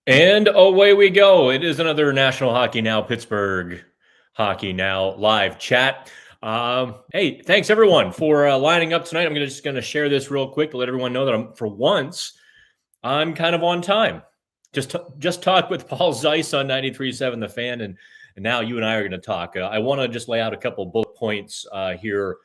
And away we go. It is another National Hockey Now, Pittsburgh Hockey Now live chat. Hey, thanks everyone for lining up tonight. I'm just going to share this real quick to let everyone know that for once, I'm kind of on time. Just talked with Paul Zeiss on 93.7 The Fan, and now you and I are going to talk. I want to just lay out a couple bullet points here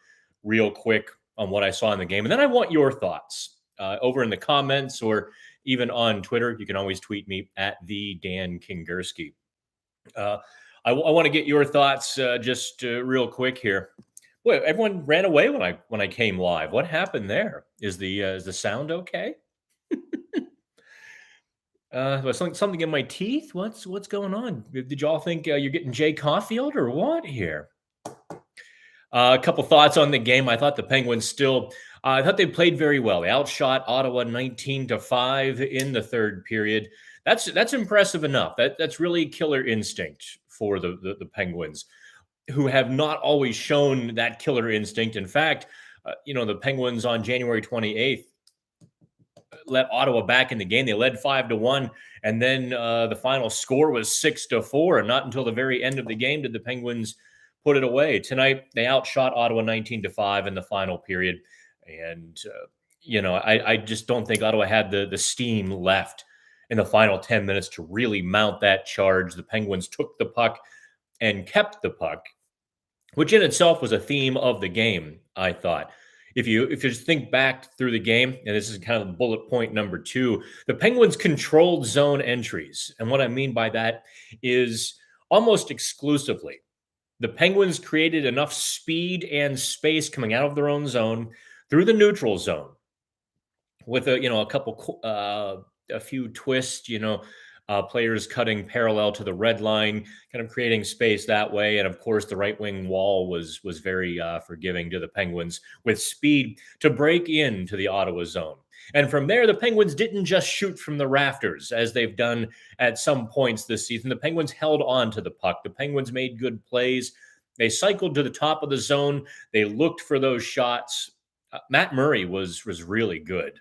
real quick on what I saw in the game, and then I want your thoughts over in the comments or even on Twitter. You can always tweet me at the Dan Kingerski. I want to get your thoughts just real quick here. Boy, everyone ran away when I came live. What happened there? Is the sound okay? Was something in my teeth? What's going on? Did y'all think you're getting Jay Caulfield or what here? A couple thoughts on the game. I thought the Penguins still. I thought they played very well. They outshot Ottawa 19-5 in the third period. That's impressive enough. That's really killer instinct for the Penguins, who have not always shown that killer instinct. In fact, the Penguins on January 28th let Ottawa back in the game. They led 5-1, and then the final score was 6-4. And not until the very end of the game did the Penguins put it away. Tonight, they outshot Ottawa 19-5 in the final period. And, I just don't think Ottawa had the steam left in the final 10 minutes to really mount that charge. The Penguins took the puck and kept the puck, which in itself was a theme of the game, I thought. If you just think back through the game, and this is kind of bullet point number 2, the Penguins controlled zone entries. And what I mean by that is almost exclusively, the Penguins created enough speed and space coming out of their own zone through the neutral zone with a few twists, players cutting parallel to the red line, kind of creating space that way. And of course, the right wing wall was very forgiving to the Penguins with speed to break into the Ottawa zone. And from there, the Penguins didn't just shoot from the rafters, as they've done at some points this season. The Penguins held on to the puck. The Penguins made good plays. They cycled to the top of the zone. They looked for those shots. Matt Murray was really good.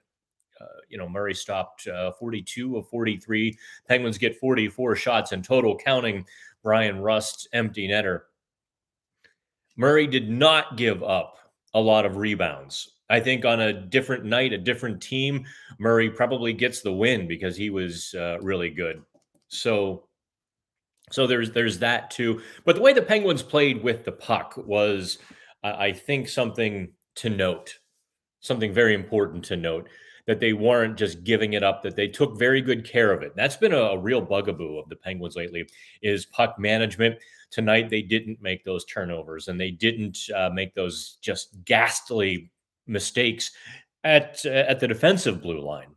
Murray stopped 42 of 43. Penguins get 44 shots in total, counting Brian Rust's empty netter. Murray did not give up a lot of rebounds. I think on a different night, a different team, Murray probably gets the win because he was really good. So there's that too. But the way the Penguins played with the puck was, I think, something to note, something very important to note, that they weren't just giving it up, that they took very good care of it. That's been a real bugaboo of the Penguins lately, is puck management. Tonight, they didn't make those turnovers, and they didn't make those just ghastly mistakes at the defensive blue line.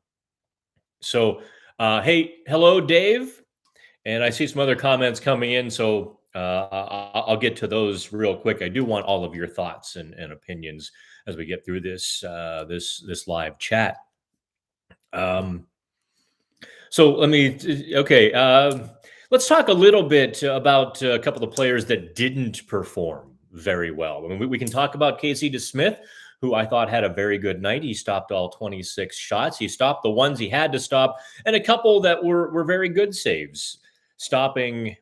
So, hey, hello, Dave. And I see some other comments coming in, so I'll get to those real quick. I do want all of your thoughts and opinions as we get through this live chat. So let's talk a little bit about a couple of players that didn't perform very well. I mean, we can talk about DeSmith, who I thought had a very good night. He stopped all 26 shots. He stopped the ones he had to stop, and a couple that were very good saves. Stopping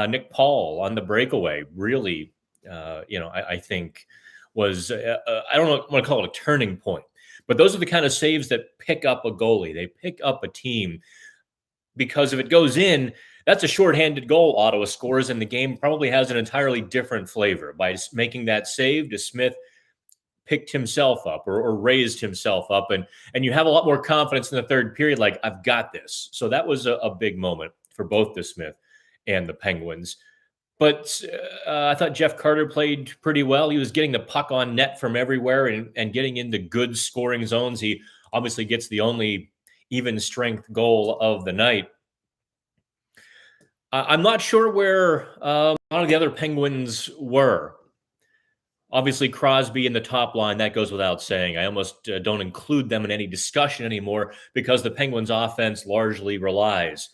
Nick Paul on the breakaway really, I think was, I don't know, I want to call it a turning point. But those are the kind of saves that pick up a goalie. They pick up a team, because if it goes in, that's a shorthanded goal Ottawa scores, and the game probably has an entirely different flavor. By making that save, DeSmith picked himself up or raised himself up, and you have a lot more confidence in the third period, like, I've got this. So that was a big moment for both DeSmith and the Penguins. But I thought Jeff Carter played pretty well. He was getting the puck on net from everywhere and getting into good scoring zones. He obviously gets the only even strength goal of the night. I'm not sure where a lot of the other Penguins were. Obviously, Crosby in the top line, that goes without saying. I almost don't include them in any discussion anymore because the Penguins' offense largely relies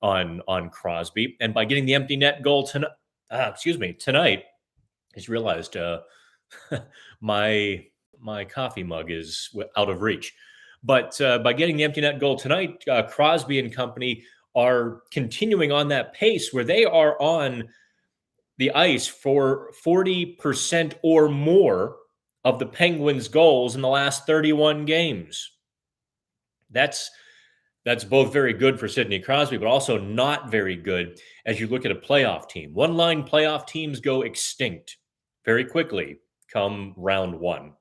on Crosby. And by getting the empty net goal tonight, I just realized my coffee mug is out of reach. But by getting the empty net goal tonight, Crosby and company are continuing on that pace where they are on the ice for 40% or more of the Penguins' goals in the last 31 games. That's both very good for Sidney Crosby, but also not very good as you look at a playoff team. One-line playoff teams go extinct very quickly come round one.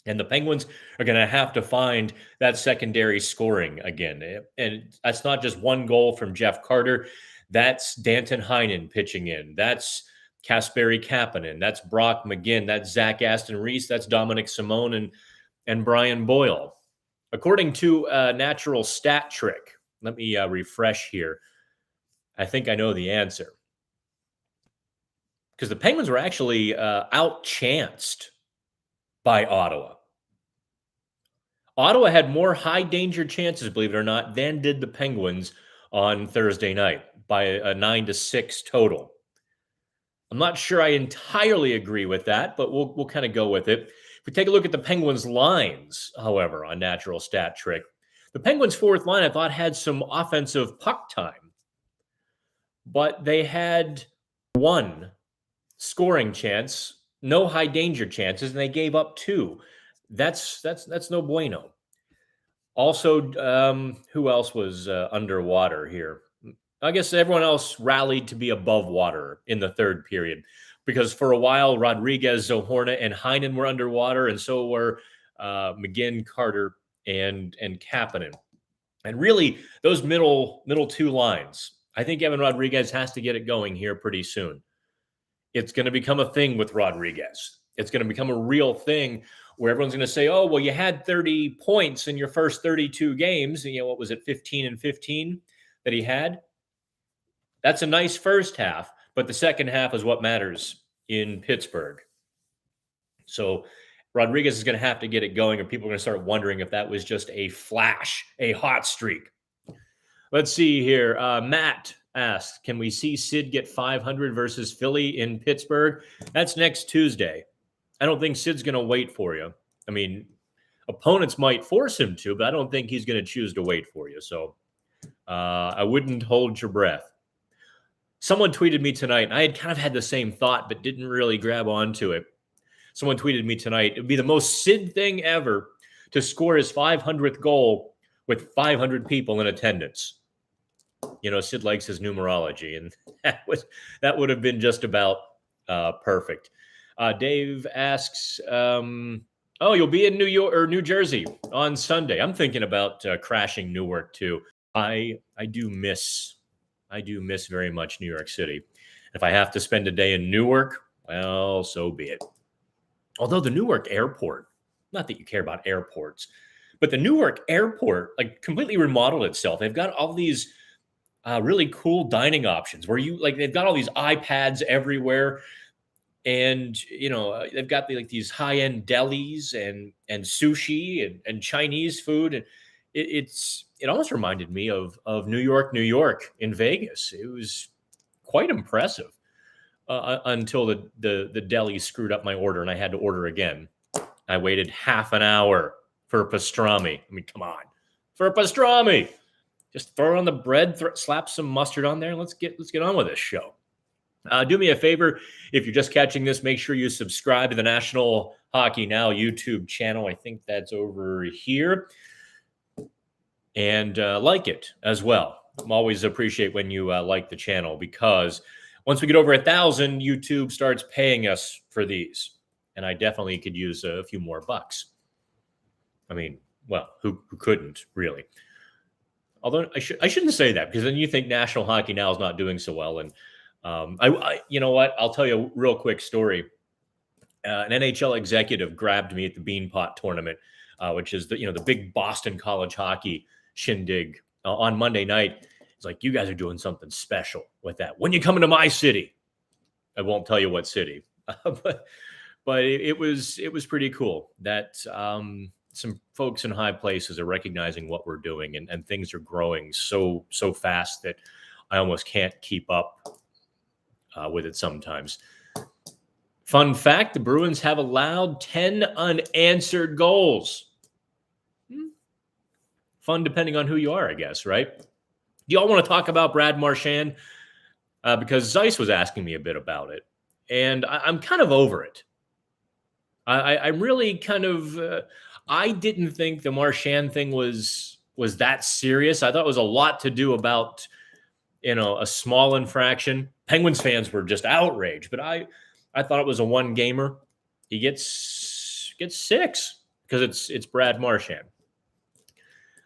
And the Penguins are going to have to find that secondary scoring again. And that's not just one goal from Jeff Carter. That's Danton Heinen pitching in. That's Kasperi Kapanen. That's Brock McGinn. That's Zach Aston Reese. That's Dominic Simone and Brian Boyle. According to Natural Stat Trick, let me refresh here. I think I know the answer. Because the Penguins were actually outchanced by Ottawa. Ottawa had more high danger chances, believe it or not, than did the Penguins on Thursday night by a 9-6 total. I'm not sure I entirely agree with that, but we'll kind of go with it. If we take a look at the Penguins' lines, however, on Natural Stat Trick, the Penguins' fourth line, I thought, had some offensive puck time, but they had one scoring chance, no high danger chances, and they gave up two. That's no bueno. Also, who else was underwater here? I guess everyone else rallied to be above water in the third period because for a while, Rodriguez, Zohorna, and Heinen were underwater, and so were McGinn, Carter, and Kapanen. And really, those middle two lines, I think Evan Rodriguez has to get it going here pretty soon. It's going to become a thing with Rodriguez. It's going to become a real thing where everyone's going to say, oh, well, you had 30 points in your first 32 games. And, what was it, 15 and 15 that he had? That's a nice first half, but the second half is what matters in Pittsburgh. So Rodriguez is going to have to get it going, or people are going to start wondering if that was just a flash, a hot streak. Let's see here. Matt asked, can we see Sid get 500 versus Philly in Pittsburgh? That's next Tuesday. I don't think Sid's going to wait for you. I mean, opponents might force him to, but I don't think he's going to choose to wait for you. So I wouldn't hold your breath. Someone tweeted me tonight, and I had kind of had the same thought, but didn't really grab onto it. Someone tweeted me tonight, it would be the most Sid thing ever to score his 500th goal with 500 people in attendance. Sid likes his numerology, and that would have been just about perfect. Dave asks, you'll be in New York or New Jersey on Sunday. I'm thinking about crashing Newark too. I do miss very much New York City. If I have to spend a day in Newark, well, so be it. Although the Newark airport, not that you care about airports, but the Newark airport completely remodeled itself. They've got all these really cool dining options where they've got all these iPads everywhere. And, they've got these high-end delis and sushi and Chinese food. And it almost reminded me of New York in Vegas. It was quite impressive until the deli screwed up my order and I had to order again. I waited half an hour for pastrami. I mean, come on. For pastrami. Just throw it on the bread, slap some mustard on there. Let's get on with this show. Do me a favor. If you're just catching this, make sure you subscribe to the National Hockey Now YouTube channel. I think that's over here. And like it as well. I'm always appreciate when you like the channel because once we get over 1,000, YouTube starts paying us for these. And I definitely could use a few more bucks. I mean, well, who couldn't really? Although I shouldn't say that because then you think National Hockey Now is not doing so well. And you know what? I'll tell you a real quick story. An NHL executive grabbed me at the Beanpot tournament, which is the big Boston college hockey shindig on Monday night. He's like, you guys are doing something special with that. When you coming to my city? I won't tell you what city, but it was pretty cool that some folks in high places are recognizing what we're doing and things are growing so fast that I almost can't keep up with it sometimes. Fun fact, the Bruins have allowed 10 unanswered goals. Fun depending on who you are, I guess, right? Do y'all want to talk about Brad Marchand? Because Zeiss was asking me a bit about it, and I'm kind of over it. I'm really kind of. I didn't think the Marchand thing was that serious. I thought it was a lot to do about a small infraction. Penguins fans were just outraged, but I thought it was a one gamer. He gets 6 because it's Brad Marchand.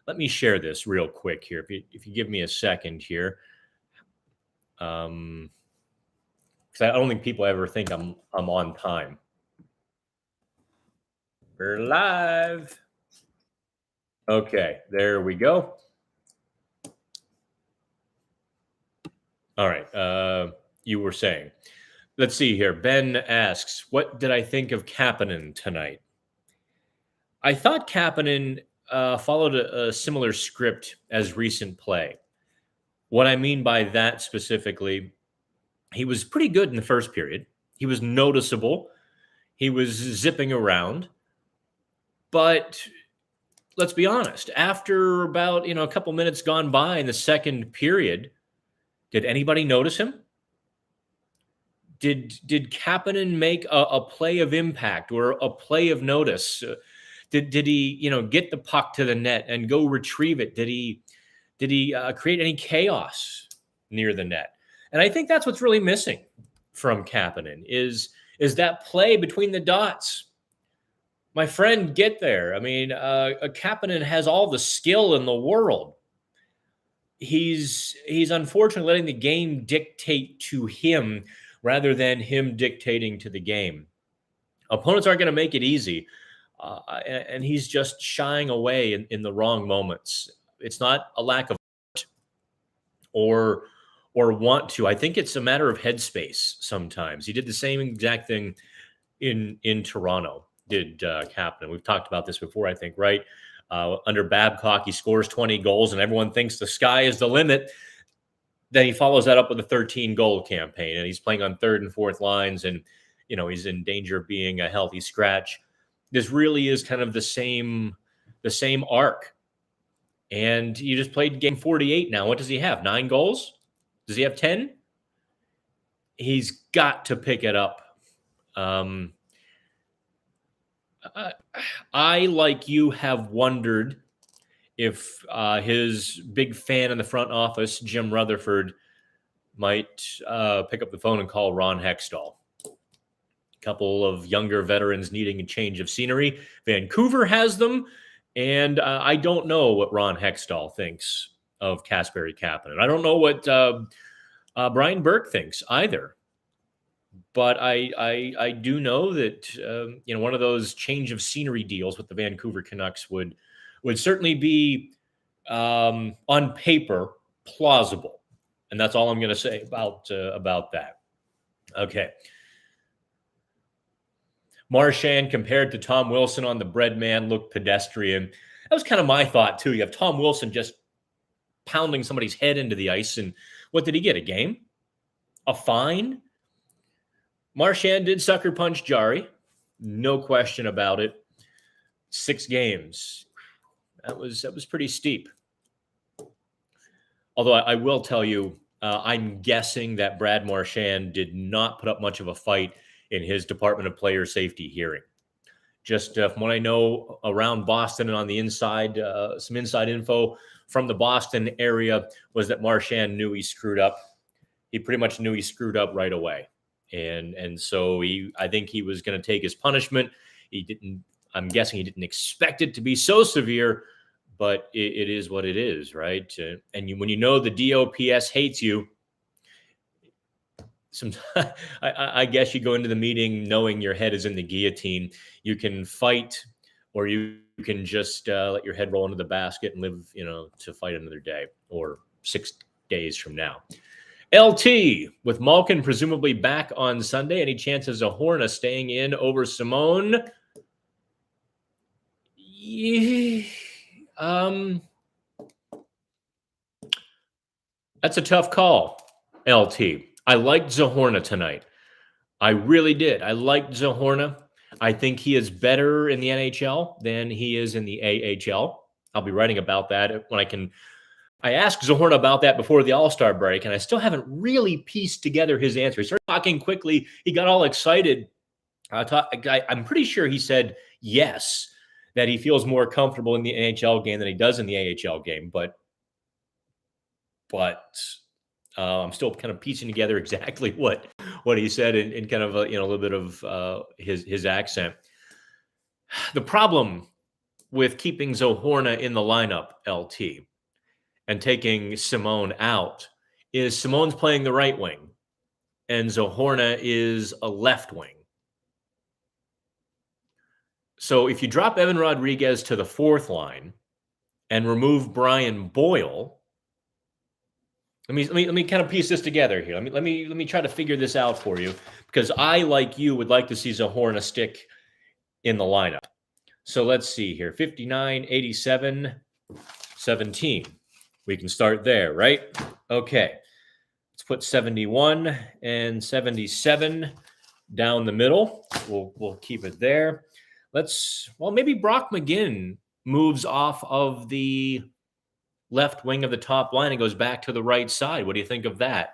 Let me share this real quick here. If you give me a second here, because I don't think people ever think I'm on time. We're live. Okay, there we go. All right. You were saying. Let's see here. Ben asks, what did I think of Kapanen tonight? I thought Kapanen followed a similar script as recent play. What I mean by that specifically, he was pretty good in the first period. He was noticeable. He was zipping around. But let's be honest, after about, a couple minutes gone by in the second period, did anybody notice him? Did Kapanen make a play of impact or a play of notice? Did he, get the puck to the net and go retrieve it? Did he create any chaos near the net? And I think that's what's really missing from Kapanen is that play between the dots. My friend, get there. I mean, Kapanen has all the skill in the world. He's unfortunately letting the game dictate to him rather than him dictating to the game. Opponents aren't going to make it easy, and he's just shying away in the wrong moments. It's not a lack of or want to. I think it's a matter of headspace sometimes. He did the same exact thing in Toronto, did Kapanen. We've talked about this before, I think, right? Under Babcock, he scores 20 goals, and everyone thinks the sky is the limit. Then he follows that up with a 13-goal campaign, and he's playing on third and fourth lines, and he's in danger of being a healthy scratch. This really is kind of the same arc. And he just played game 48 now. What does he have? 9 goals? Does he have 10? He's got to pick it up. I, like you, have wondered if his big fan in the front office, Jim Rutherford, might pick up the phone and call Ron Hextall. A couple of younger veterans needing a change of scenery. Vancouver has them, and I don't know what Ron Hextall thinks of Kasperi Kapanen. I don't know what Brian Burke thinks either. But I do know that one of those change of scenery deals with the Vancouver Canucks would certainly be on paper plausible, and that's all I'm going to say about that. Okay. Marchand compared to Tom Wilson on the Bread Man looked pedestrian. That was kind of my thought too. You have Tom Wilson just pounding somebody's head into the ice, and what did he get? A game? A fine? Marchand did sucker punch Jari. No question about it. 6 games. That was pretty steep. Although I will tell you, I'm guessing that Brad Marchand did not put up much of a fight in his Department of Player Safety hearing. Just from what I know around Boston and on the inside, some inside info from the Boston area was that Marchand knew he screwed up. He pretty much knew he screwed up right away. And so I think he was going to take his punishment. I'm guessing he didn't expect it to be so severe, but it is what it is, right? And when you know the DOPS hates you, sometimes I guess you go into the meeting knowing your head is in the guillotine. You can fight, or you can just let your head roll into the basket and live, to fight another day or 6 days from now. LT, with Malkin presumably back on Sunday, any chances of Horna staying in over Simone? Yeah, that's a tough call, LT. I liked Zahorna tonight. I really did. I liked Zahorna. I think he is better in the NHL than he is in the AHL. I'll be writing about that when I can I asked Zohorna about that before the All-Star break, and I still haven't really pieced together his answer. He started talking quickly. He got all excited. I'm pretty sure he said yes, that he feels more comfortable in the NHL game than he does in the AHL game. But I'm still kind of piecing together exactly what he said in kind of a little bit of his accent. The problem with keeping Zohorna in the lineup, LT, and taking Simone out is Simone's playing the right wing and Zohorna is a left wing. So if you drop Evan Rodriguez to the fourth line and remove Brian Boyle, let me kind of piece this together here. Let me try to figure this out for you, because I, like you, would like to see Zohorna stick in the lineup. So let's see here. 59, 87, 17. We can start there, right? Okay. Let's put 71 and 77 down the middle. We'll keep it there. Maybe Brock McGinn moves off of the left wing of the top line and goes back to the right side. What do you think of that?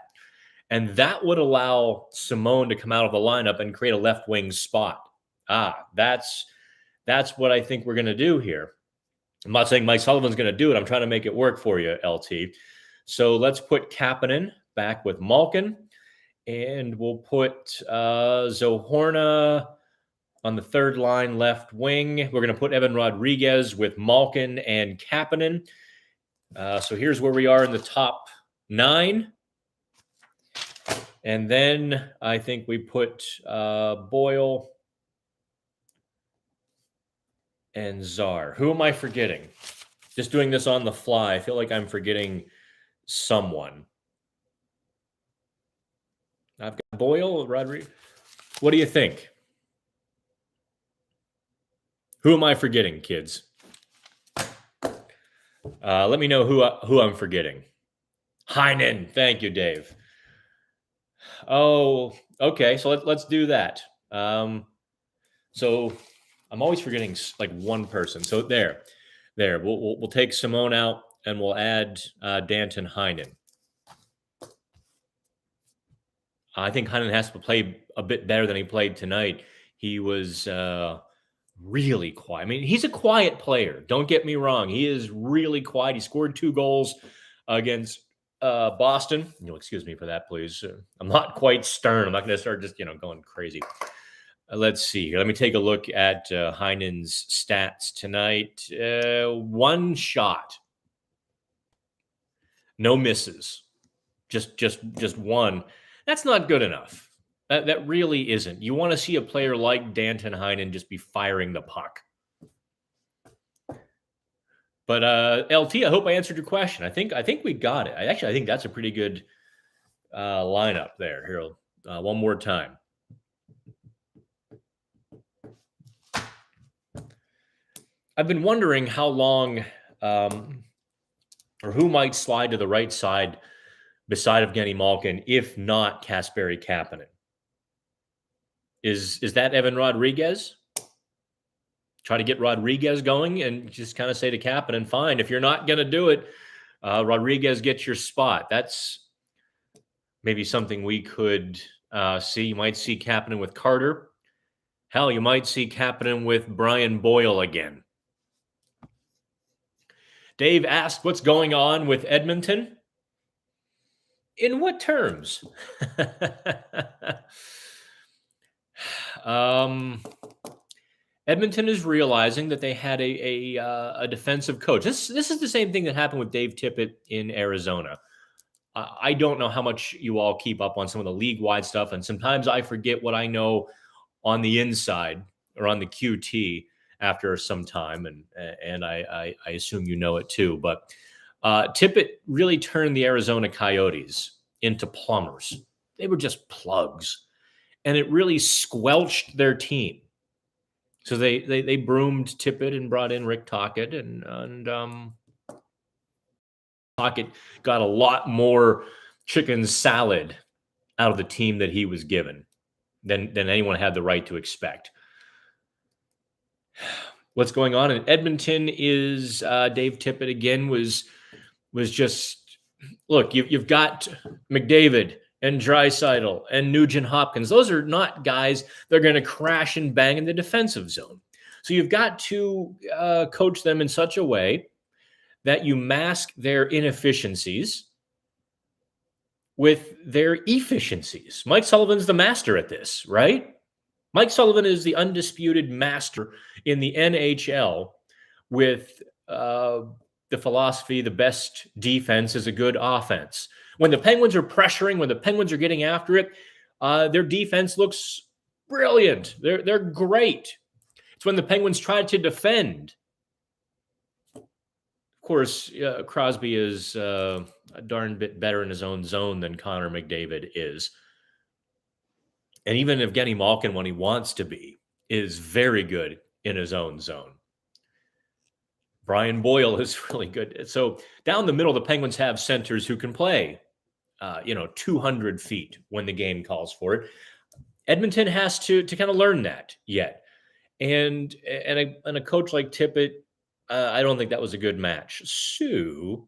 And that would allow Simone to come out of the lineup and create a left wing spot. That's what I think we're going to do here. I'm not saying Mike Sullivan's going to do it. I'm trying to make it work for you, LT. So let's put Kapanen back with Malkin, and we'll put Zohorna on the third line left wing. We're going to put Evan Rodriguez with Malkin and Kapanen. So here's where we are in the top 9. And then I think we put Boyle and Czar. Who am I forgetting? Just doing this on the fly. I feel like I'm forgetting someone. I've got Boyle, Rodriguez. What do you think? Who am I forgetting, kids? Let me know who I'm forgetting. Heinen. Thank you, Dave. Oh, okay. So let's do that. So I'm always forgetting like one person. So there. We'll take Simone out and we'll add Danton Heinen. I think Heinen has to play a bit better than he played tonight. He was really quiet. I mean, he's a quiet player. Don't get me wrong. He is really quiet. He scored 2 goals against Boston. You'll excuse me for that, please. I'm not quite stern. I'm not going to start just, going crazy. Let's see here. Let me take a look at Heinen's stats tonight. 1 shot. No misses. Just 1. That's not good enough. That really isn't. You want to see a player like Danton Heinen just be firing the puck. But LT, I hope I answered your question. I think we got it. I think that's a pretty good lineup there. Here, one more time. I've been wondering how long or who might slide to the right side beside Evgeny Malkin, if not Kasperi Kapanen. Is that Evan Rodriguez? Try to get Rodriguez going and just kind of say to Kapanen, fine, if you're not going to do it, Rodriguez gets your spot. That's maybe something we could see. You might see Kapanen with Carter. Hell, you might see Kapanen with Brian Boyle again. Dave asked, what's going on with Edmonton? In what terms? Edmonton is realizing that they had a defensive coach. This is the same thing that happened with Dave Tippett in Arizona. I don't know how much you all keep up on some of the league-wide stuff, and sometimes I forget what I know on the inside or on the QT after some time, and I assume you know it too. But Tippett really turned the Arizona Coyotes into plumbers. They were just plugs, and it really squelched their team. So they broomed Tippett and brought in Rick Tocchet, and Tocchet got a lot more chicken salad out of the team that he was given than anyone had the right to expect. What's going on in Edmonton is Dave Tippett again was was just, look, you've got McDavid and Draisaitl and Nugent Hopkins. Those are not guys that are going to crash and bang in the defensive zone. So you've got to coach them in such a way that you mask their inefficiencies with their efficiencies. Mike Sullivan's the master at this, right? Mike Sullivan is the undisputed master in the NHL with the philosophy, the best defense is a good offense. When the Penguins are pressuring, when the Penguins are getting after it, their defense looks brilliant. They're great. It's when the Penguins try to defend. Of course, Crosby is a darn bit better in his own zone than Connor McDavid is. And even Evgeny Malkin, when he wants to be, is very good in his own zone. Brian Boyle is really good. So down the middle, the Penguins have centers who can play, 200 feet when the game calls for it. Edmonton has to kind of learn that yet. And a coach like Tippett, I don't think that was a good match. So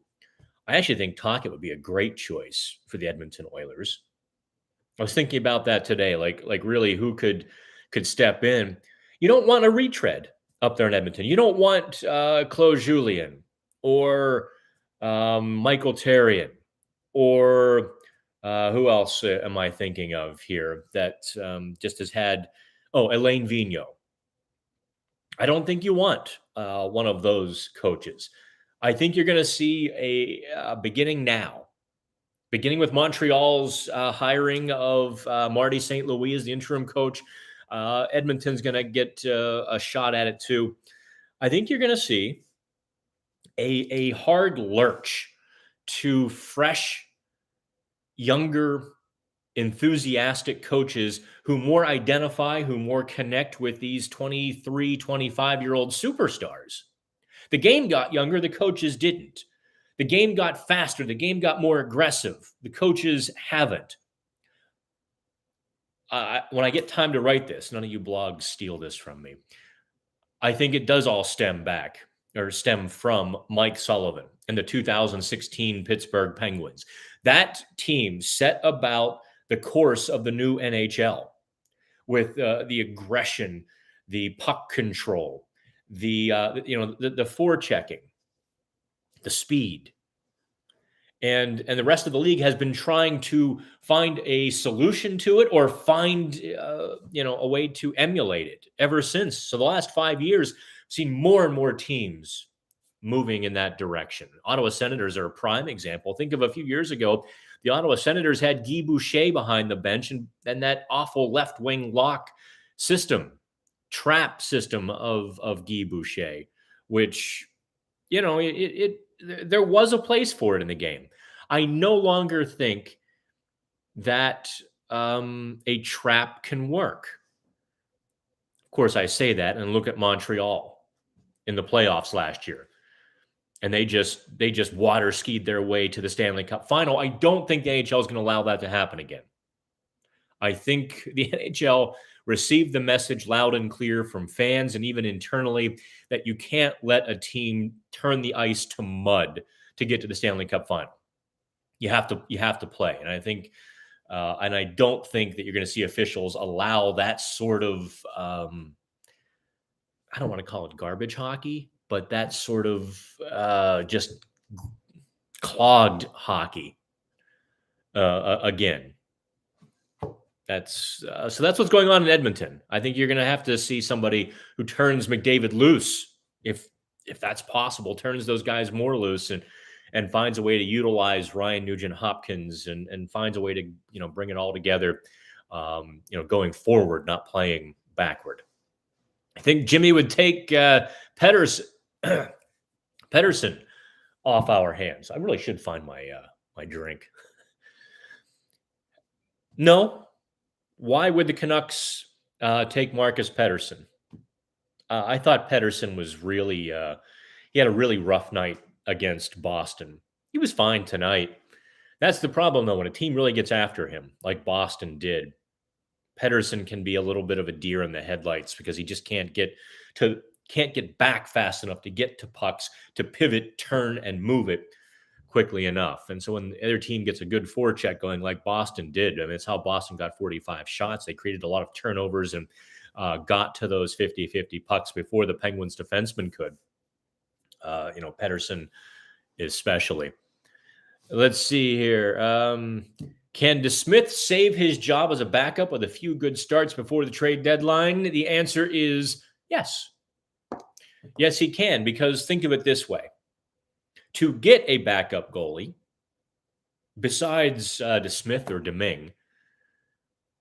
I actually think Tocchet would be a great choice for the Edmonton Oilers. I was thinking about that today, like really who could step in. You don't want a retread up there in Edmonton. You don't want Claude Julien or Michael Therrien or who else am I thinking of here that just has had, Alain Vigneault. I don't think you want one of those coaches. I think you're going to see a beginning with Montreal's hiring of Marty St. Louis as the interim coach. Edmonton's going to get a shot at it too. I think you're going to see a hard lurch to fresh, younger, enthusiastic coaches who more identify, who more connect with these 23, 25-year-old superstars. The game got younger, the coaches didn't. The game got faster, the game got more aggressive. The coaches haven't. When I get time to write this, none of you blogs steal this from me. I think it does all stem from Mike Sullivan and the 2016 Pittsburgh Penguins. That team set about the course of the new NHL with the aggression, the puck control, the forechecking, the speed. And the rest of the league has been trying to find a solution to it or find a way to emulate it ever since. So the last 5 years, I've seen more and more teams moving in that direction. Ottawa Senators are a prime example. Think of a few years ago, the Ottawa Senators had Guy Boucher behind the bench and that awful left wing lock system, trap system of Guy Boucher, which, there was a place for it in the game. I no longer think that a trap can work. Of course, I say that and look at Montreal in the playoffs last year. And they just water skied their way to the Stanley Cup final. I don't think the NHL is going to allow that to happen again. I think the NHL received the message loud and clear from fans and even internally that you can't let a team turn the ice to mud to get to the Stanley Cup final. You have to play. And I think, and I don't think that you're going to see officials allow that sort of, I don't want to call it garbage hockey, but that sort of just clogged hockey again. So that's what's going on in Edmonton. I think you're going to have to see somebody who turns McDavid loose, if that's possible, turns those guys more loose and finds a way to utilize Ryan Nugent-Hopkins and finds a way to bring it all together, going forward, not playing backward. I think Jimmy would take Pedersen off our hands. I really should find my drink. No. Why would the Canucks take Marcus Pedersen? I thought Pedersen was really he had a really rough night against Boston. He was fine tonight. That's the problem, though, when a team really gets after him, like Boston did. Pedersen can be a little bit of a deer in the headlights because he just can't get back fast enough to get to pucks, to pivot, turn, and move it. quickly enough. And so when the other team gets a good forecheck going, like Boston did, I mean, it's how Boston got 45 shots. They created a lot of turnovers and got to those 50-50 pucks before the Penguins defenseman could. Pettersson especially. Let's see here. Can DeSmith save his job as a backup with a few good starts before the trade deadline? The answer is yes. Yes, he can, because think of it this way. To get a backup goalie, besides DeSmith or Deming,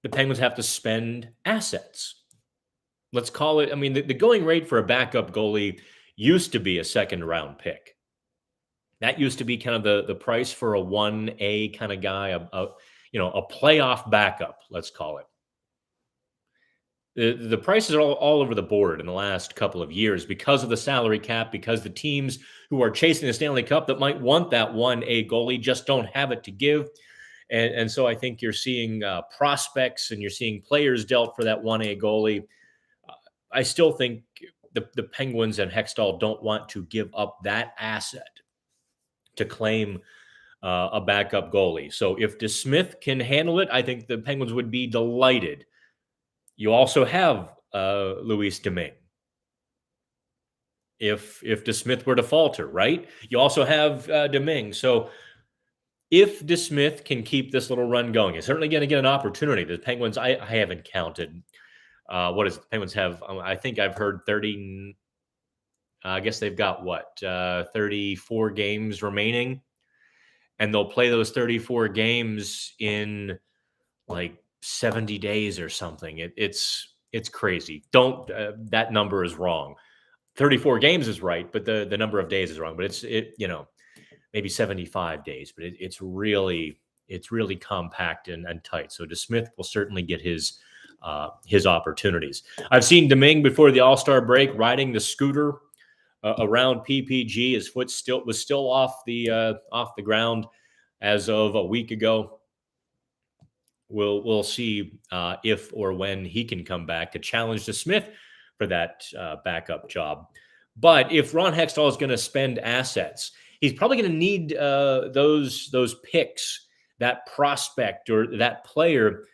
the Penguins have to spend assets. Let's call it, I mean, the going rate for a backup goalie used to be a second-round pick. That used to be kind of the price for a 1A kind of guy, a playoff backup, let's call it. The prices are all over the board in the last couple of years because of the salary cap, because the teams who are chasing the Stanley Cup that might want that 1A goalie just don't have it to give. And so I think you're seeing prospects and you're seeing players dealt for that 1A goalie. I still think the Penguins and Hextall don't want to give up that asset to claim a backup goalie. So if DeSmith can handle it, I think the Penguins would be delighted. You also have Luis Deming. If DeSmith were to falter, right? You also have Deming. So if DeSmith can keep this little run going, he's certainly going to get an opportunity. The Penguins, I haven't counted. What is it? The Penguins have, I think I've heard 30, I guess they've got 34 games remaining. And they'll play those 34 games in like 70 days or something. It's crazy. Don't that number is wrong. 34 games is right, but the number of days is wrong. But it's maybe 75 days. But it's really compact and tight. So DeSmith will certainly get his opportunities. I've seen Deming before the All-Star break riding the scooter around PPG. His foot was still off the ground as of a week ago. We'll see if or when he can come back to challenge DeSmith for that backup job. But if Ron Hextall is going to spend assets, he's probably going to need those picks, that prospect or that player,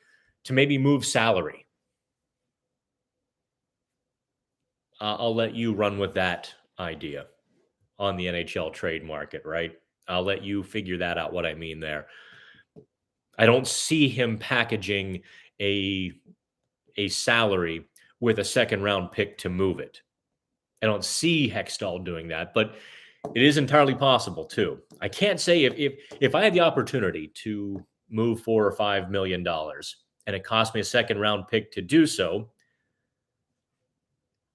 to maybe move salary. I'll let you run with that idea on the NHL trade market, right? I'll let you figure that out, what I mean there. I don't see him packaging a salary with a second-round pick to move it. I don't see Hextall doing that, but it is entirely possible too. I can't say if I had the opportunity to move $4 or $5 million and it cost me a second-round pick to do so,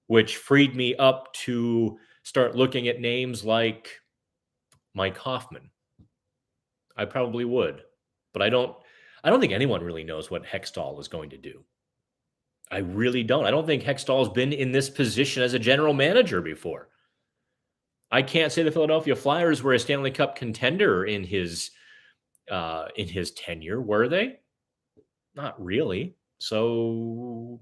which freed me up to start looking at names like Mike Hoffman, I probably would. But I don't think anyone really knows what Hextall is going to do. I really don't. I don't think Hextall has been in this position as a general manager before. I can't say the Philadelphia Flyers were a Stanley Cup contender in his tenure, were they? Not really. So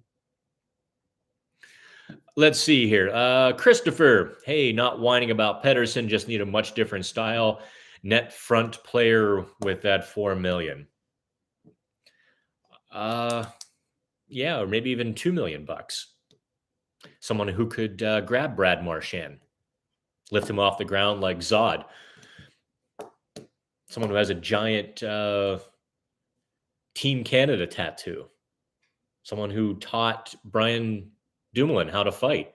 let's see here. Christopher, hey, not whining about Pettersson, just need a much different style. Net front player with that $4 million. Yeah, or maybe even $2 million. Someone who could grab Brad Marchand, lift him off the ground like Zod. Someone who has a giant Team Canada tattoo. Someone who taught Brian Dumoulin how to fight.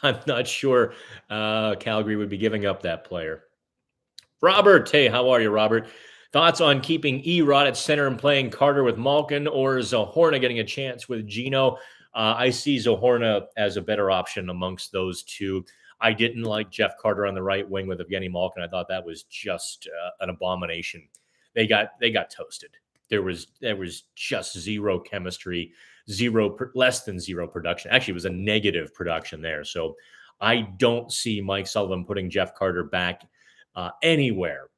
I'm not sure Calgary would be giving up that player. Robert, hey, how are you, Robert? Thoughts on keeping Erod at center and playing Carter with Malkin, or Zohorna getting a chance with Gino? I see Zohorna as a better option amongst those two. I didn't like Jeff Carter on the right wing with Evgeny Malkin. I thought that was just an abomination. They got toasted. There was just zero chemistry, less than zero production. Actually, it was a negative production there. So I don't see Mike Sullivan putting Jeff Carter back anywhere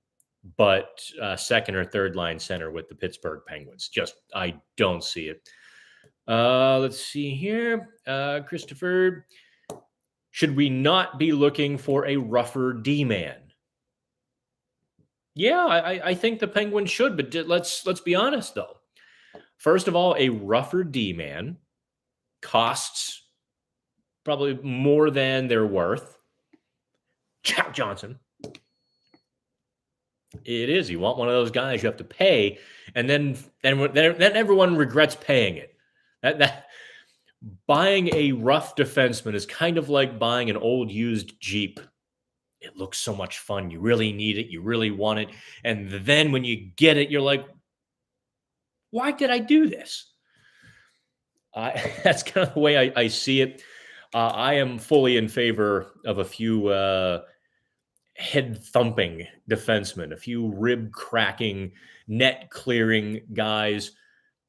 but second or third line center with the Pittsburgh Penguins. I don't see it. Let's see here. Christopher, Should we not be looking for a rougher D-man? Yeah, I think the Penguins should, but let's be honest though. First of all, a rougher D-man costs probably more than they're worth. Jack Johnson. It is. You want one of those guys you have to pay, and then everyone regrets paying it. That buying a rough defenseman is kind of like buying an old used Jeep. It looks so much fun. You really need it. You really want it. And then when you get it, you're like, why did I do this? That's kind of the way I see it. I am fully in favor of a few head thumping defensemen, a few rib cracking, net clearing guys,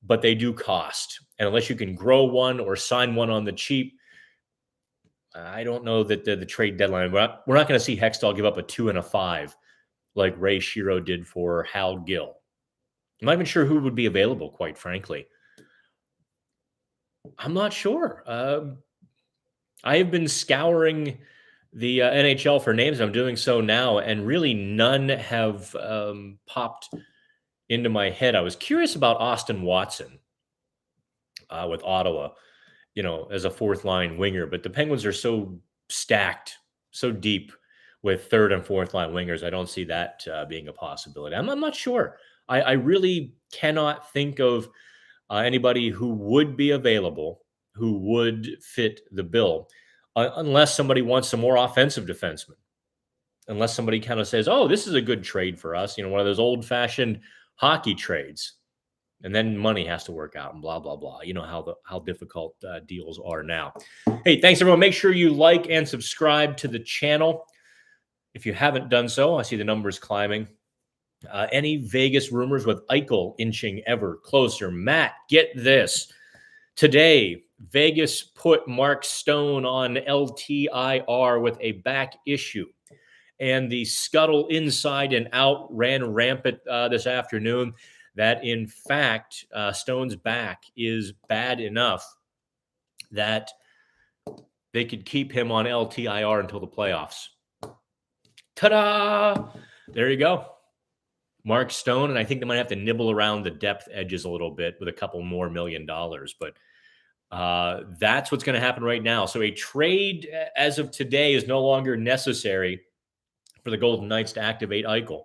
but they do cost. And unless you can grow one or sign one on the cheap, I don't know that the trade deadline, we're not going to see Hextall give up a 2 and a 5 like Ray Shiro did for Hal Gill. I'm not even sure who would be available, quite frankly. I'm not sure. I have been scouring the NHL for names. I'm doing so now, and really none have popped into my head. I was curious about Austin Watson with Ottawa, as a fourth line winger, but the Penguins are so stacked, so deep with third and fourth line wingers. I don't see that being a possibility. I'm not sure. I really cannot think of anybody who would be available, who would fit the bill, unless somebody wants some more offensive defensemen. Unless somebody kind of says, oh, this is a good trade for us, one of those old-fashioned hockey trades. And then money has to work out and blah, blah, blah. You know how difficult deals are now. Hey, thanks, everyone. Make sure you like and subscribe to the channel. If you haven't done so, I see the numbers climbing. Any Vegas rumors with Eichel inching ever closer? Matt, get this. Today, Vegas put Mark Stone on LTIR with a back issue. And the scuttle inside and out ran rampant this afternoon that, in fact, Stone's back is bad enough that they could keep him on LTIR until the playoffs. Ta-da! There you go. Mark Stone, and I think they might have to nibble around the depth edges a little bit with a couple more $1 million, but that's what's going to happen right now. So a trade as of today is no longer necessary for the Golden Knights to activate Eichel.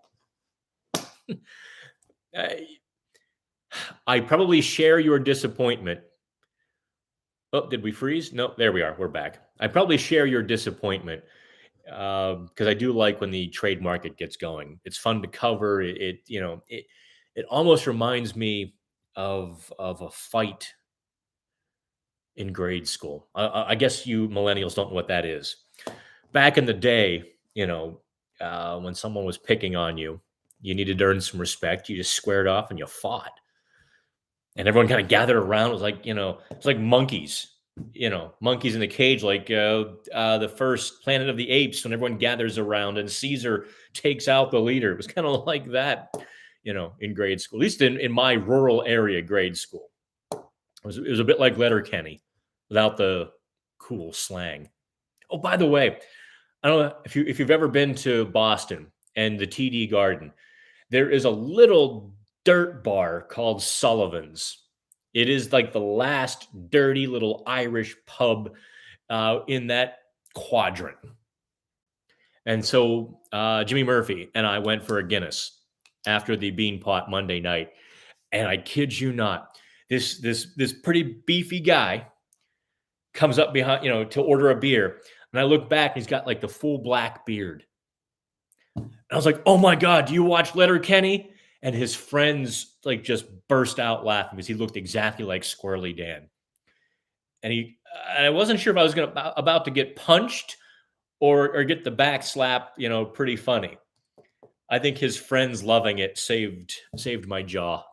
I probably share your disappointment. Oh, did we freeze? No, there we are. We're back. I probably share your disappointment because I do like when the trade market gets going. It's fun to cover. It almost reminds me of a fight in grade school. I guess you millennials don't know what that is. Back in the day, when someone was picking on you, you needed to earn some respect. You just squared off and you fought. And everyone kind of gathered around. It was like, it's like monkeys, monkeys in the cage, like the first Planet of the Apes, when everyone gathers around and Caesar takes out the leader. It was kind of like that, in grade school, at least in my rural area grade school. It was a bit like Letterkenny without the cool slang. Oh, by the way, I don't know if you've ever been to Boston and the TD Garden. There is a little dirt bar called Sullivan's. It is like the last dirty little Irish pub in that quadrant. And so Jimmy Murphy and I went for a Guinness after the Beanpot Monday night. And I kid you not, this pretty beefy guy comes up behind, to order a beer. And I look back and he's got like the full black beard. And I was like, oh my God, do you watch Letterkenny? And his friends like just burst out laughing because he looked exactly like Squirrely Dan. And I wasn't sure if I was about to get punched or get the back slap, pretty funny. I think his friends loving it saved my jaw.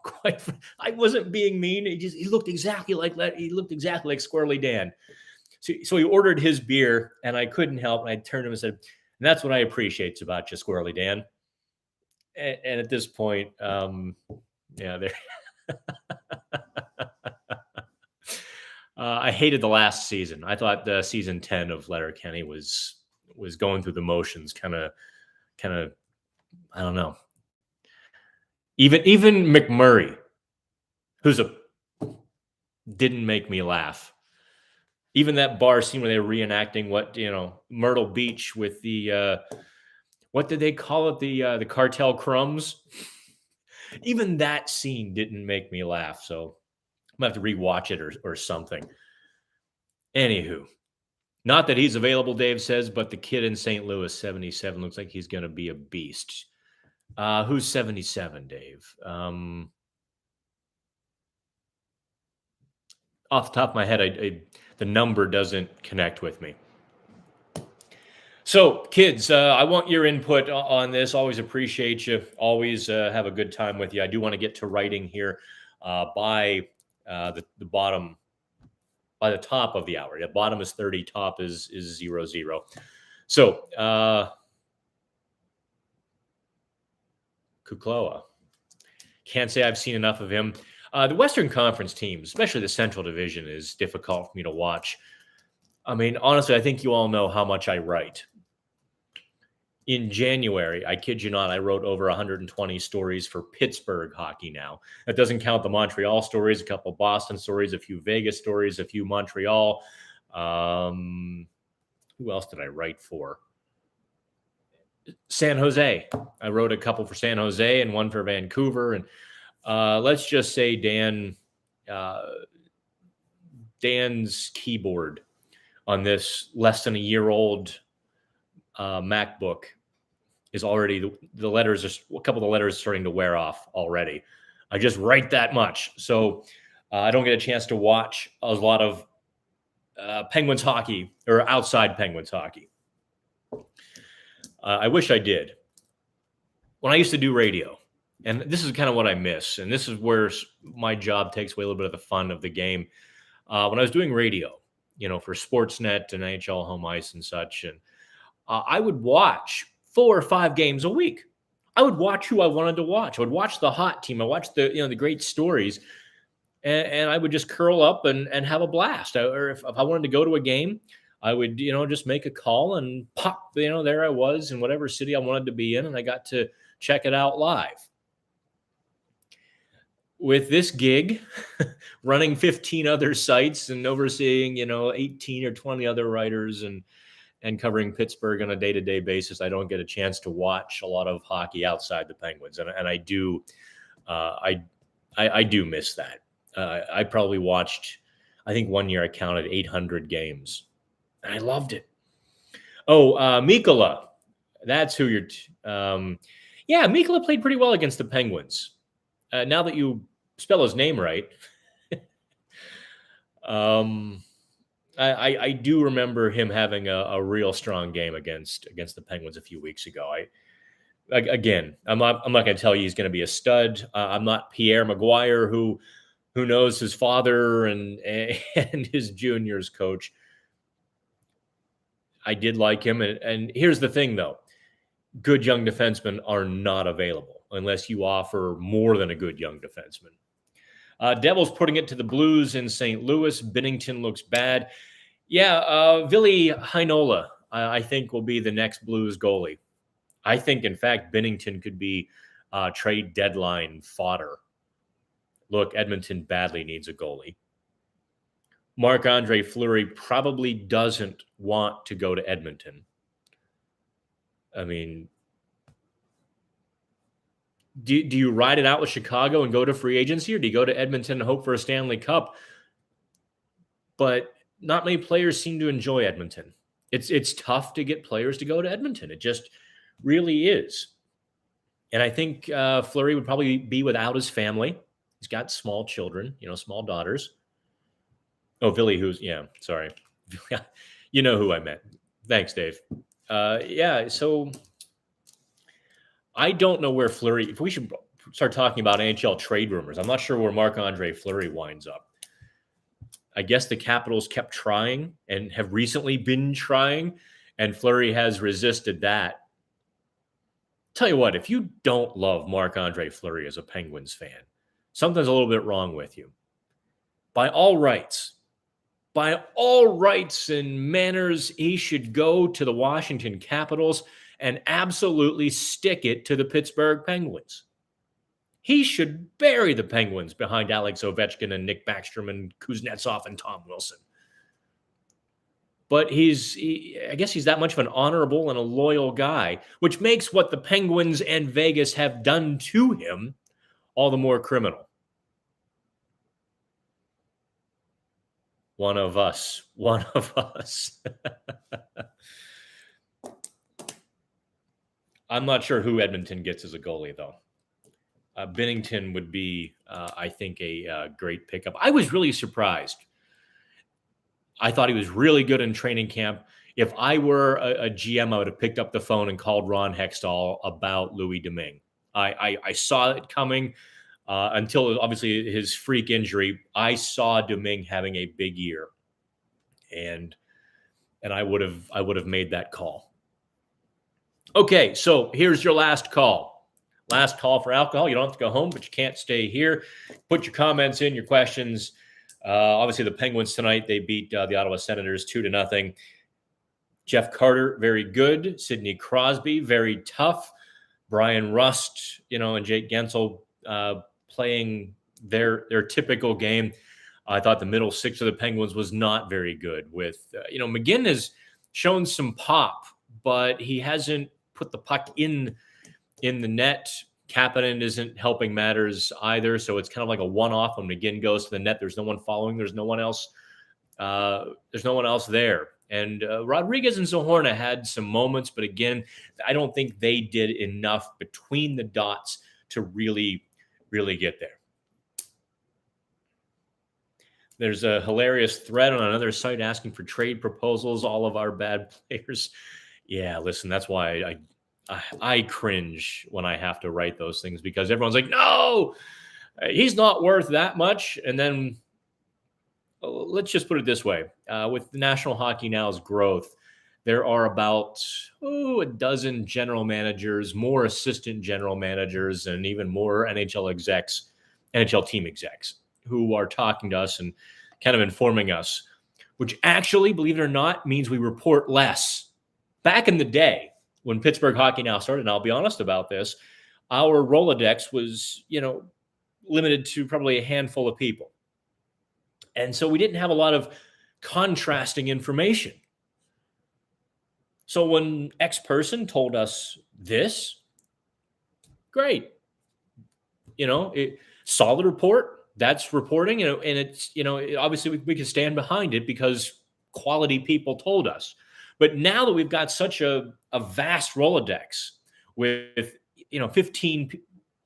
I wasn't being mean. He looked exactly like Squirrely Dan. So he ordered his beer, and I couldn't help. And I turned to him and said, and that's what I appreciate about you, Squirrely Dan. And at this point, there. I hated the last season. I thought the season 10 of Letterkenny was going through the motions, kind of. I don't know. Even McMurray, who's a didn't make me laugh. Even that bar scene where they were reenacting Myrtle Beach with the what did they call it, the cartel crumbs. Even that scene didn't make me laugh. So I'm gonna have to rewatch it or something. Anywho, not that he's available, Dave says, but the kid in St. Louis, 77, looks like he's going to be a beast. Who's 77, Dave? Off the top of my head, the number doesn't connect with me. So, kids, I want your input on this. Always appreciate you. Always have a good time with you. I do want to get to writing here by the bottom. By the top of the hour. The bottom is 30, top is 00. So, Kukloa. Can't say I've seen enough of him. The Western Conference teams, especially the Central Division, is difficult for me to watch. I mean, honestly, I think you all know how much I write. In January, I kid you not, I wrote over 120 stories for Pittsburgh hockey now. That doesn't count the Montreal stories, a couple Boston stories, a few Vegas stories, a few Montreal. Who else did I write for? San Jose. I wrote a couple for San Jose and one for Vancouver. And let's just say Dan's keyboard on this less than a year old MacBook is already the letters a couple of the letters starting to wear off already. I just write that much, so I don't get a chance to watch a lot of Penguins hockey or outside Penguins hockey. I wish I did. When I used to do radio, and this is kind of what I miss, and this is where my job takes away a little bit of the fun of the game. When I was doing radio, for Sportsnet and NHL Home Ice and such, and I would watch 4 or 5 games a week. I would watch who I wanted to watch. I would watch the hot team. I watched the great stories, and I would just curl up and have a blast. Or if I wanted to go to a game, I would just make a call and pop. There I was in whatever city I wanted to be in, and I got to check it out live. With this gig, running 15 other sites and overseeing 18 or 20 other writers and covering Pittsburgh on a day-to-day basis, I don't get a chance to watch a lot of hockey outside the Penguins, and I do, I do miss that. I probably watched, I think one year I counted 800 games, and I loved it. Oh, Mikkola, that's who you're. Yeah, Mikkola played pretty well against the Penguins. Now that you spell his name right. I do remember him having a real strong game against the Penguins a few weeks ago. I'm not going to tell you he's going to be a stud. I'm not Pierre Maguire, who knows his father and his juniors coach. I did like him, and here's the thing though: good young defensemen are not available unless you offer more than a good young defenseman. Devils putting it to the Blues in St. Louis. Binnington looks bad. Yeah, Ville Heinola, I think, will be the next Blues goalie. I think, in fact, Binnington could be trade deadline fodder. Look, Edmonton badly needs a goalie. Marc-Andre Fleury probably doesn't want to go to Edmonton. I mean, do you ride it out with Chicago and go to free agency, or do you go to Edmonton and hope for a Stanley Cup? But not many players seem to enjoy Edmonton. It's tough to get players to go to Edmonton. It just really is. And I think Fleury would probably be without his family. He's got small children, small daughters. Oh, Ville, sorry. You know who I meant. Thanks, Dave. So I don't know where Fleury, if we should start talking about NHL trade rumors, I'm not sure where Marc-Andre Fleury winds up. I guess the Capitals kept trying and have recently been trying, and Fleury has resisted that. Tell you what, if you don't love Marc-Andre Fleury as a Penguins fan, something's a little bit wrong with you. By all rights, By all rights and manners, he should go to the Washington Capitals and absolutely stick it to the Pittsburgh Penguins. He should bury the Penguins behind Alex Ovechkin and Nick Backstrom and Kuznetsov and Tom Wilson. But I guess he's that much of an honorable and a loyal guy, which makes what the Penguins and Vegas have done to him all the more criminal. One of us. I'm not sure who Edmonton gets as a goalie, though. Binnington would be, I think, a great pickup. I was really surprised. I thought he was really good in training camp. If I were a GM, I would have picked up the phone and called Ron Hextall about Louis Domingue. I saw it coming until obviously his freak injury. I saw Domingue having a big year, and I would have made that call. Okay, so here's your last call. Last call for alcohol. You don't have to go home, but you can't stay here. Put your comments in, your questions. Obviously, the Penguins tonight, they beat the Ottawa Senators 2-0. Jeff Carter, very good. Sidney Crosby, very tough. Brian Rust, and Jake Gensel playing their typical game. I thought the middle six of the Penguins was not very good. With McGinn has shown some pop, but he hasn't put the puck in the net. Kapanen isn't helping matters either, so it's kind of like a one-off. When McGinn goes to the net, there's no one following. There's no one else. There's no one else there. And Rodriguez and Zohorna had some moments, but again, I don't think they did enough between the dots to really, really get there. There's a hilarious thread on another site asking for trade proposals. All of our bad players. Yeah, listen, that's why I cringe when I have to write those things, because everyone's like, no, he's not worth that much. And then let's just put it this way. With the National Hockey Now's growth, there are about a dozen general managers, more assistant general managers, and even more NHL execs, NHL team execs, who are talking to us and kind of informing us, which actually, believe it or not, means we report less. Back in the day, when Pittsburgh Hockey Now started, and I'll be honest about this, our Rolodex was, limited to probably a handful of people. And so we didn't have a lot of contrasting information. So when X person told us this, great. Solid report, that's reporting, and it's, obviously we can stand behind it because quality people told us. But now that we've got such a vast Rolodex with 15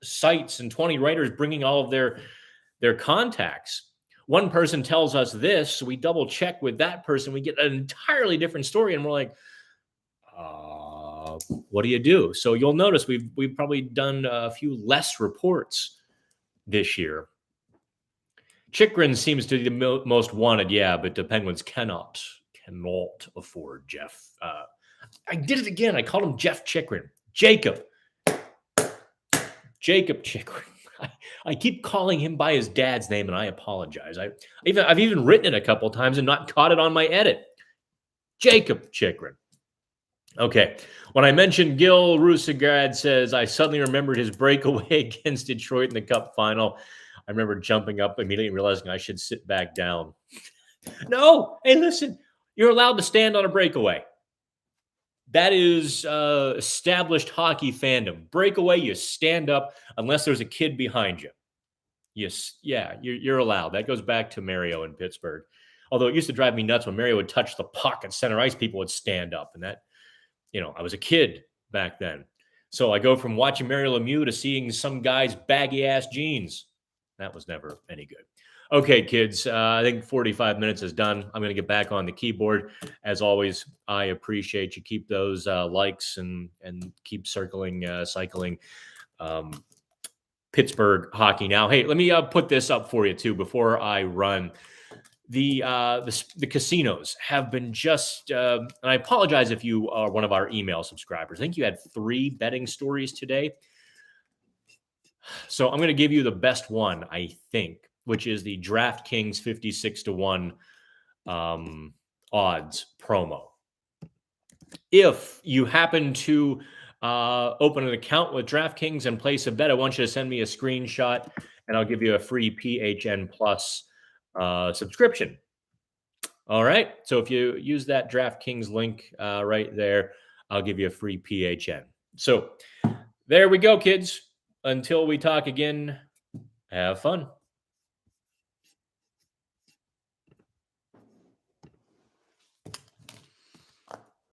sites and 20 writers bringing all of their contacts, one person tells us this, so we double check with that person, we get an entirely different story, and we're like, what do you do? So you'll notice we've probably done a few less reports this year. Chikrin seems to be the most wanted, yeah, but the Penguins cannot afford Jeff. I did it again. I called him Jeff Chikrin. Jacob Chikrin. I keep calling him by his dad's name, and I apologize. I've even written it a couple of times and not caught it on my edit. Jacob Chikrin. Okay. When I mentioned Gil Rusegrad says, I suddenly remembered his breakaway against Detroit in the Cup final. I remember jumping up immediately and realizing I should sit back down. No. Hey, listen. You're allowed to stand on a breakaway. That is established hockey fandom. Breakaway, you stand up unless there's a kid behind you. Yes, yeah, you're allowed. That goes back to Mario in Pittsburgh. Although it used to drive me nuts when Mario would touch the puck at center ice, people would stand up. And that, I was a kid back then. So I go from watching Mario Lemieux to seeing some guy's baggy-ass jeans. That was never any good. Okay, kids, I think 45 minutes is done. I'm going to get back on the keyboard. As always, I appreciate you. Keep those likes and keep cycling Pittsburgh Hockey Now. Hey, let me put this up for you, too, before I run. The casinos have been just, and I apologize if you are one of our email subscribers. I think you had 3 betting stories today. So I'm going to give you the best one, I think, which is the DraftKings 56-1 odds promo. If you happen to open an account with DraftKings and place a bet, I want you to send me a screenshot and I'll give you a free PHN Plus subscription. All right. So if you use that DraftKings link right there, I'll give you a free PHN. So there we go, kids. Until we talk again, have fun.